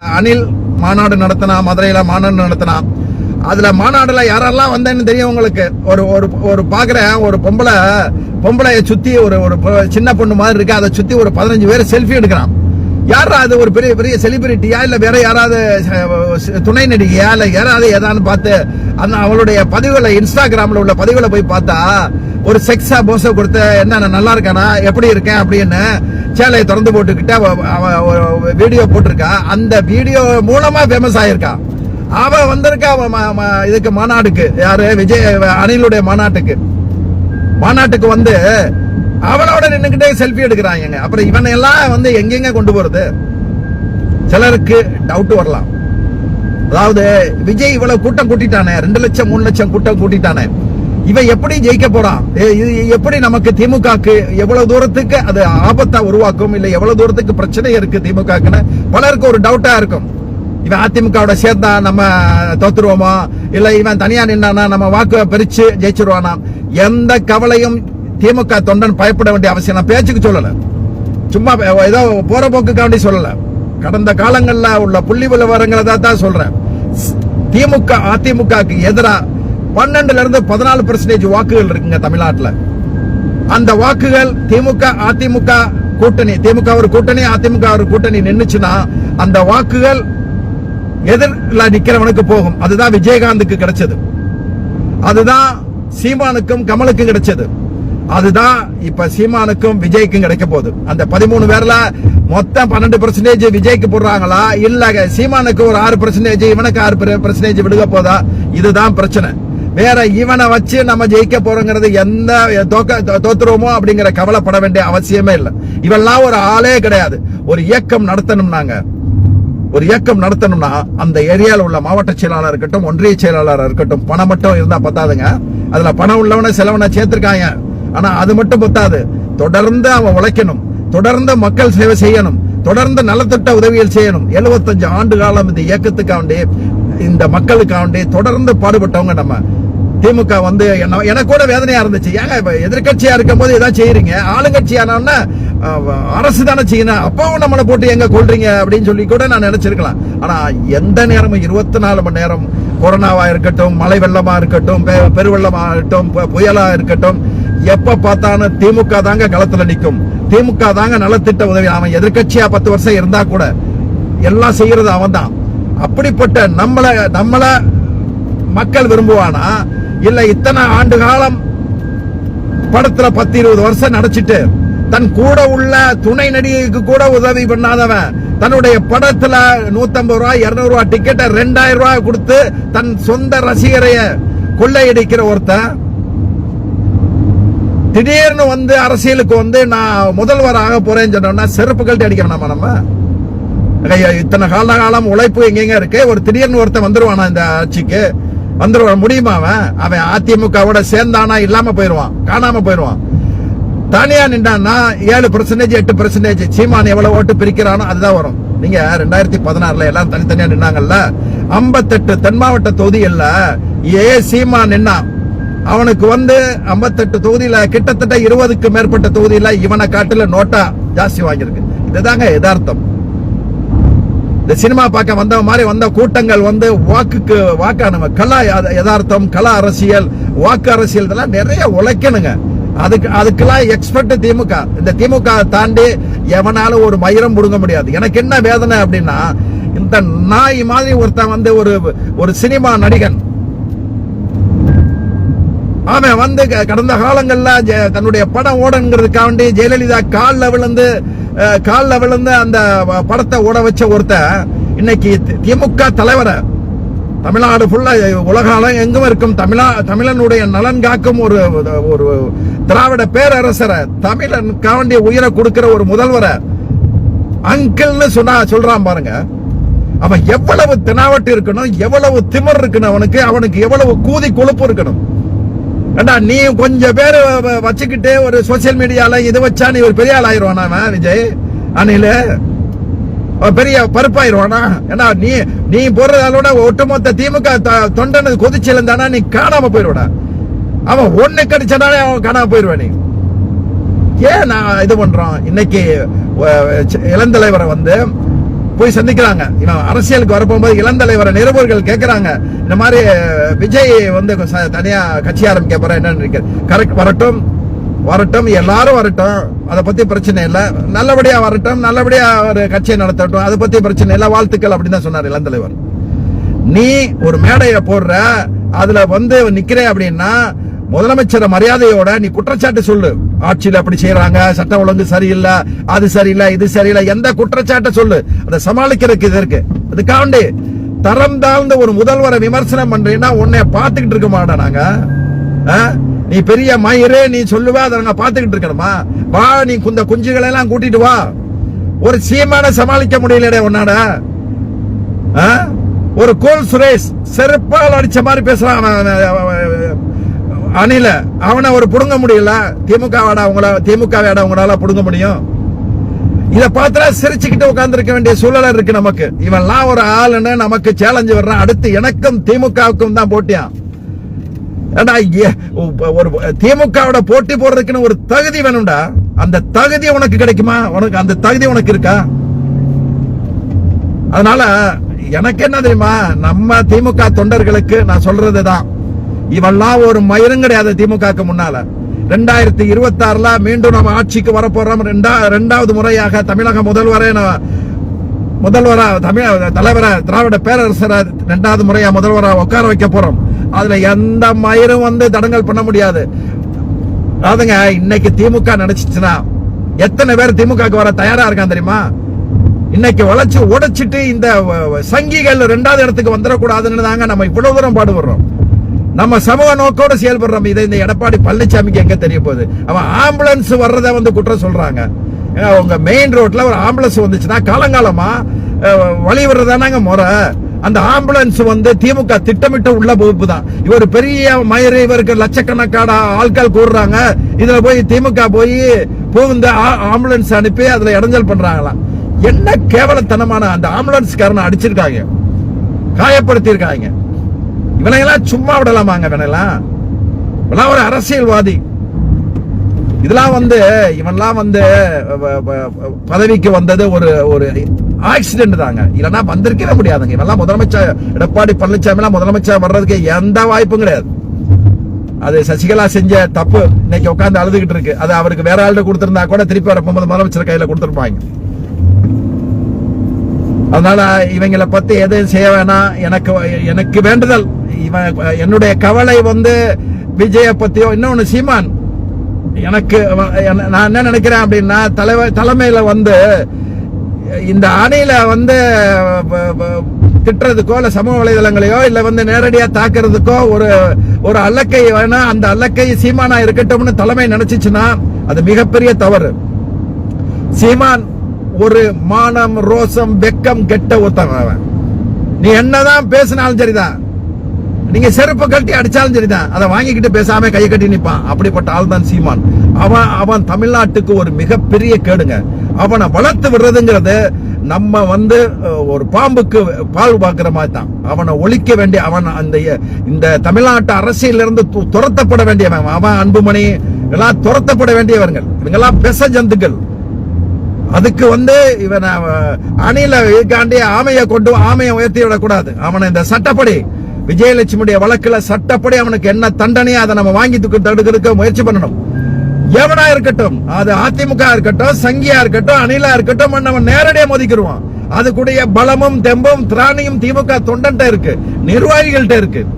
அனில் மாநாடு நடத்தினா, மதுரையில மாநாடு நடத்தினா. அதுல மாநாடுல யாரெல்லாம் வந்தேன்னு தெரியும் உங்களுக்கு. ஒரு ஒரு பாக்குற ஒரு பொம்பளைய சுத்தி ஒரு சின்ன பொண்ணு மாதிரி இருக்கு, அதை சுத்தி ஒரு 15 பேர் செல்ஃபி எடுக்கிறான். யாரா அது? ஒரு பெரிய பெரிய செலிபிரிட்டியா இல்ல வேற யாராவது துணை நடிகையா இல்ல யாராவது ஏதான்னு பார்த்து அந்த அவளுடைய பதிவுகளை, இன்ஸ்டாகிராம்ல உள்ள பதிவுகளை போய் பார்த்தா ஒரு செக்ஸா போச கொடுத்து என்ன நல்லா இருக்கானா, எப்படி இருக்கேன் அப்படின்னு சேலையை திறந்து போட்டுக்கிட்ட வீடியோ போட்டிருக்கா. அந்த வீடியோ மூலமா ஃபேமஸ் ஆயிருக்கா. அவ வந்திருக்கா இதுக்கு மாநாடுக்கு. யாரு? விஜய் அனிலுடைய மாநாட்டுக்கு வந்து அவனோட நின்னுக்கிட்டே செல்ஃபி எடுக்கிறாங்க. அப்புறம் இவனை எல்லாம் வந்து எங்கெங்க கொண்டு போறது? சிலருக்கு டவுட் வரலாம். அதாவது விஜய் இவ்வளவு கூட்டம் கூட்டிட்டானே, 2 லட்சம் 3 லட்சம் கூட்டம் கூட்டிட்டானே, இவன் எப்படி ஜெயிக்க போறான்? எப்படி நமக்கு திமுகக்கு எவ்வளவு தூரத்துக்கு அது ஆபத்தா உருவாக்கும், இல்ல எவ்வளவு தூரத்துக்கு பிரச்சனை இருக்கு திமுகக்குன்னு பலருக்கு ஒரு டவுட்டா இருக்கும். இவன் அதிமுகவோட சேர்ந்தா நம்ம தோத்துருவோமா, இல்ல இவன் தனியா நின்னானா நம்ம வாக்கு பிரிச்சு ஜெயிச்சிருவானா? எந்த கவலையும் திமுக தொண்டன் பயப்பட வேண்டிய அவசியம். நான் பேச்சுக்கு சொல்லல, சும்மா ஏதோ போற போக்குக்காண்டி சொல்லல. கடந்த காலங்கள்ல உள்ள புள்ளி விவரங்களை தான் சொல்றேன். திமுக அதிமுகக்கு எதிரா 12ல இருந்து 14% வாக்குகள் இருக்குங்க தமிழ்நாட்டில். அந்த வாக்குகள் திமுக அதிமுக கூட்டணி, திமுக ஒரு கூட்டணி அதிமுக ஒரு கூட்டணி நின்னுச்சுன்னா அந்த வாக்குகள் எதிரில் நிக்கிறவனுக்கு போகும். அதுதான் விஜயகாந்துக்கு கிடைச்சது, அதுதான் சீமானுக்கும் கமலுக்கும் கிடைச்சது, அதுதான் இப்ப சீமானுக்கும் விஜய்க்கும் கிடைக்க போகுது. அந்த 13 பேர்ல மொத்தம் 12% விஜய்க்கு போடுறாங்களா, இல்ல சீமானுக்கு ஒரு 6%, இவனுக்கு 6% விடுக போதா? இதுதான் பிரச்சனை. வேற இவனை வச்சு நம்ம ஜெயிக்க போறோங்கிறது எந்த தோத்துருவோமோ அப்படிங்கிற கவலைப்பட வேண்டிய அவசியமே இல்லை. இவெல்லாம் ஒரு ஆளே கிடையாது. ஒரு இயக்கம் நடத்தணும்னா அந்த ஏரியாவில் உள்ள மாவட்ட செயலாளர் இருக்கட்டும், ஒன்றிய செயலாளர் இருக்கட்டும், பணம் மட்டும் இருந்தா பத்தாதுங்க. அதுல பணம் உள்ளவன செலவனை சேர்த்திருக்காங்க. ஆனா அது மட்டும் பத்தாது. தொடர்ந்து அவன் உழைக்கணும், தொடர்ந்து மக்கள் சேவை செய்யணும், தொடர்ந்து நலத்திட்ட உதவிகள் செய்யணும். 75 ஆண்டு காலம் இந்த இயக்கத்துக்காண்டி, இந்த மக்களுக்காண்டி தொடர்ந்து பாடுபட்டவங்க நம்ம. திமுக வந்து எனக்கு கூட வேதனையா இருந்துச்சு. ஏங்க எதிர்கட்சியா இருக்கும் போது ஏதாவது செய்யறீங்க, ஆளுங்கட்சியான அரசு தானே செய்யணும், அப்பவும் நம்மளை போட்டு எங்க கொள்றீங்க அப்படின்னு சொல்லி கூட நான் நினைச்சிருக்கலாம். ஆனா எந்த நேரமும் 24 மணி நேரம் கொரோனாவா இருக்கட்டும், மழை வெள்ளமா இருக்கட்டும், பெருவெள்ளமா இருக்கட்டும், புயலா இருக்கட்டும், எப்ப பார்த்தாலும் திமுக தாங்க களத்துல நிற்கும். திமுக தாங்க நலத்திட்ட உதவி. அவன் எதிர்கட்சியா 10 வருஷம் இருந்தா கூட எல்லாம் செய்யறது அவன் தான். அப்படிப்பட்ட நம்மள மக்கள் விரும்புவானா, இல்ல இத்தனை ஆண்டு காலம் படத்துல 10-20 வருஷம் நடிச்சிட்டு தன் கூட உள்ள துணை நடிகைக்கு கூட உதவி பண்ணாதவன் தன்னுடைய படத்துல 150 ரூபாய் 200 ரூபாய் டிக்கெட்டை 2000 ரூபாய் கொடுத்து தன் சொந்த ரசிகரைய கொள்ளையடிக்கிற ஒருத்தன் திடீர்னு வந்து அரசியலுக்கு வந்து நான் முதல்வர் ஆக போறேன்னு சொன்னா செருப்பு கழட்டி அடிக்கணும். நம்ம இத்தனை காலம் உழைப்பு எங்க இருக்கு? ஒரு திடீர்னு ஒருத்தன் வந்துருவானா இந்த ஆட்சிக்கு? வந்துருவ முடியுமா? அவன் அதிமுகவோட சேர்ந்தானா இல்லாம போயிருவான், காணாம போயிருவான். தனியா நின்றான்னா 7% 8% சீமான் எவ்வளவு ஓட்டு பிரிக்கிறானோ அதுதான் வரும். நீங்க 2016 எல்லாம் தனித்தனியா நின்னாங்கல்ல, 58 தென் மாவட்ட தொகுதிகள்ல சீமான் நின்னா அவனுக்கு வந்து 58 தொகுதியில கிட்டத்தட்ட 20க்கு மேற்பட்ட தொகுதியில இவனை காட்டுல நோட்டா ஜாஸ்தி வாங்கியிருக்கு. இதுதாங்க யதார்த்தம். இந்த சினிமா பார்க்க வந்த மாதிரி வந்த கூட்டங்கள் வந்து வாக்கானுங்க. கலா யதார்த்தம், கலா அரசியல், வாக்கு அரசியல் இதெல்லாம் நிறைய உழைக்கணுங்க. அதுக்கெல்லாம் எக்ஸ்பர்ட் திமுக. இந்த திமுக தாண்டி எவனாலும் ஒரு மயிரம் புடுங்க முடியாது. எனக்கு என்ன வேதனை அப்படின்னா, இந்த நாய் மாதிரி ஒருத்தன் வந்து ஒரு சினிமா நடிகன், அவன் வந்து கடந்த காலங்கள்ல தன்னுடைய படம் ஓடங்கிறதுக்காண்டி ஜெயலலிதா காலில் விழுந்து அந்த படத்தை ஓட வச்ச ஒருத்தன் இன்னைக்கு திமுக தலைவரை தமிழ்நாடு ஃபுல்லா உலகம் எங்கும் இருக்கும் தமிழனுடைய நலன் காக்கும் ஒரு திராவிட பேரரசரை, தமிழனுக்காண்டி உயிரை கொடுக்கிற ஒரு முதல்வரை அங்கிள்னு சொல்றான் பாருங்க. அவன் எவ்வளவு தினாவட்டு இருக்கணும், எவ்வளவு திமிர் இருக்கணும் அவனுக்கு எவ்வளவு கூதி கொழுப்பு இருக்கணும். நீ கொஞ்சம் பேர் வச்சுக்கிட்டு ஒரு சோசியல் மீடியால இது வச்சா நீ ஒரு பெரிய ஆள் ஆயிடுவானா? விஜய் அணில பெரிய பருப்பாயிருவானா? ஏன்னா நீ போடுறதாலோட ஒட்டுமொத்த திமுக தொண்டனு கொதிச்சிருந்தானா நீ காணாம போயிடுவா. அவன் ஒண்ணு கடிச்சனாலே அவன் காணாம போயிடுவான். நீ ஏன் நான் இது பண்றோம்? இன்னைக்கு இளந்தலைவரை வந்து போய் சந்திக்கிறாங்க. அரசியலுக்கு வரப்போகும்போது இளந்தலைவரை நிருபர்கள் கேட்கிறாங்க, இந்த மாதிரி விஜய் வந்து தனியா கட்சி ஆரம்பிக்க போற என்ன கரெக்ட், வரட்டும் எல்லாரும் வரட்டும், அதை பத்தி பிரச்சனை இல்ல, நல்லபடியா வரட்டும், நல்லபடியா ஒரு கட்சியை நடத்தட்டும், அதை பத்தி பிரச்சனை இல்ல, வாழ்த்துக்கள் அப்படின்னு தான் சொன்னார் இளந்தலைவர். நீ ஒரு மேடையை போடுற, அதுல வந்து நிக்கிற அப்படின்னா முதலமைச்சர் மரியாதையோட நீ குற்றச்சாட்டு சொல்லு. ஆட்சியில் அப்படி செய்யறாங்க, சட்டம் ஒழுங்கு சரியில்லை, அது சரியில்லை, இது சரியில்லை, எந்த குற்றச்சாட்டை சொல்லு, அதை சமாளிக்கிறதுக்கு இது இருக்கு. அதுக்காண்டி தரம் தாழ்ந்த ஒரு முதல்வரை விமர்சனம் பண்றீங்கன்னா உன்னை பார்த்துக்கிட்டு இருக்க மாட்டோம் நாங்க. நீ பெரிய மயிரே நீ சொல்லுவா, அதை நாங்க பார்த்துக்கிட்டு இருக்கணுமா? வா, நீ இந்த குஞ்சுகளை எல்லாம் கூட்டிட்டு வா. ஒரு சீமான சமாளிக்க முடியலடே உன்னாட. ஒரு கோல் சுரேஷ் செருப்பால் அடிச்ச மாதிரி பேசுறான் அணில, அவனை ஒரு புடுங்க முடியல. திமுக உங்களால புடுங்க முடியும்? இத பார்த்தா சிரிச்சுக்கிட்டு உட்கார்ந்து இருக்க வேண்டிய சூழல் இருக்கு நமக்கு. இவன்லாம் ஒரு ஆளுன்னு நமக்கு சேலஞ்சு வர்றான். அடுத்து எனக்கும் திமுகவுக்கும் தான் போட்டியான். ஒரு திமுகவோட போட்டி போடுறதுக்குன்னு ஒரு தகுதி வேணும்டா. அந்த தகுதி உனக்கு கிடைக்குமா? உனக்கு அந்த தகுதி உனக்கு இருக்கா? அதனால எனக்கு என்ன தெரியுமா, நம்ம திமுக தொண்டர்களுக்கு நான் சொல்றதுதான், இவெல்லாம் ஒரு மயிரும் கிடையாது திமுகக்கு முன்னால. 2026 மீண்டும் நம்ம ஆட்சிக்கு வரப்போறோம். இரண்டாவது முறையாக தமிழக முதல்வரா தலைவரை திராவிட பேரரசரை 2வது முறையா முதல்வரா உட்கார வைக்க போறோம். அதுல எந்த மயிரும் வந்து தடங்கல் பண்ண முடியாது. அதுங்க இன்னைக்கு திமுக நினைச்சிச்சுன்னா எத்தனை பேர் திமுக வர தயாரா இருக்கான் தெரியுமா? இன்னைக்கு வளைச்சு உடைச்சிட்டு இந்த சங்கிகள் 2வது இடத்துக்கு வந்துடக்கூடாதுன்னு தாங்க நம்ம இவ்வளவு தூரம் பாடுபடுறோம். நம்ம சமூக நோக்கோட செயல்படுறோம். இதை இந்த எடப்பாடி பழனிசாமிக்கு எங்க தெரிய போகுது? அவன் ஆம்புலன்ஸ் வர்றத வந்து குற்றம் சொல்றாங்க. உங்க மெயின் ரோட்ல ஒரு ஆம்புலன்ஸ் வந்துச்சுன்னா காலங்காலமா வழி வர்றதானாங்க முறை. அந்த ஆம்புலன்ஸ் வந்து திமுக திட்டமிட்ட உள்ள வகுப்பு தான். இவர் பெரிய மயிறு, இவருக்கு லட்சக்கணக்கான ஆட்கள் கூடுறாங்க. இதுல போய் திமுக போய் புகுந்து ஆம்புலன்ஸ் அனுப்பி அதுல இடைஞ்சல் பண்றாங்களாம். என்ன கேவலத்தனமான! அந்த ஆம்புலன்ஸ்காரனை அடிச்சிருக்காங்க, காயப்படுத்தி இருக்காங்க. இவனையெல்லாம் சும்மா விடலாமாங்க? இவனெல்லாம் ஒரு அரசியல்வாதி. இதெல்லாம் வந்து இவன்லாம் வந்து பதவிக்கு வந்தது ஒரு ஆக்சிடென்ட் தாங்க, இல்லைன்னா வந்திருக்கவே முடியாதுங்க. இவெல்லாம் முதலமைச்சர் எடப்பாடி பழனிசாமி முதலமைச்சர் வர்றதுக்கு எந்த வாய்ப்பும் கிடையாது. அது சசிகலா செஞ்ச தப்பு இன்னைக்கு உட்கார்ந்து அழுதுகிட்டு இருக்கு. அது அவருக்கு வேற ஆள்கிட்ட கொடுத்திருந்தா கூட திருப்பி வரப்போது முதலமைச்சர் கையில கொடுத்திருப்பாங்க. அதனால இவங்களை பத்தி எதுவும் செய்ய வேணாம். எனக்கு வேண்டுதல், என்னுடைய கவலை வந்து விஜய பத்தியோ. இன்னொன்னு சீமான், எனக்கு நான் என்ன நினைக்கிறேன் அப்படின்னா, தலைமையில வந்து இந்த அணியில வந்து திட்டுறதுக்கோ இல்ல சமூக வலைதளங்களையோ இல்ல வந்து நேரடியா தாக்குறதுக்கோ ஒரு அல்லக்கை வேணா, அந்த அல்லக்கை சீமானா இருக்கட்டும்னு தலைமை நினைச்சிச்சுன்னா அது மிகப்பெரிய தவறு. சீமான் ஒரு மானம், ரோசம், வெக்கம் கெட்ட ஒருத்தன். நீ என்னதான் பேசினாலும் சரிதான், நீங்க செருப்பு கட்டி அடிச்சாலும் சரிதான், அதை வாங்கிக்கிட்டு பேசாம கையை கட்டி நிப்பான். அப்படிப்பட்ட ஆள் தான் சீமான். அவன் தமிழ்நாட்டுக்கு ஒரு மிகப்பெரிய கேடுங்க. அவனை வளர்த்து விடுறதுங்கிறது நம்ம வந்து ஒரு பாம்புக்கு பால் பார்க்கிற மாதிரி தான். அவனை ஒழிக்க வேண்டிய, அவன் இந்த தமிழ்நாட்டு அரசியல இருந்து துரத்தப்பட வேண்டியவன். அவன் அன்புமணி எல்லாம் துரத்தப்பட வேண்டியவர்கள். இவங்கெல்லாம் பெச ஜந்துக்கள். அதுக்கு வந்து இவன் அணில காண்டி ஆமையை உயர்த்தி விடக்கூடாது. அவனை இந்த சட்டப்படி விஜயலட்சுமியுடைய வழக்குல சட்டப்படி அவனுக்கு என்ன தண்டனையோ அதை நம்ம வாங்கி தடுக்கிறதுக்கு முயற்சி பண்ணணும். எவனா இருக்கட்டும், அது அதிமுக இருக்கட்டும், சங்கியா இருக்கட்டும், அணிலா இருக்கட்டும், அவன் நேரடியா மோதிக்கிடுவான். அதுக்குடைய பலமும் தெம்பும் திராணியும் திமுக தொண்டன்ட்ட இருக்கு, நிர்வாகிகள்ட்ட இருக்கு.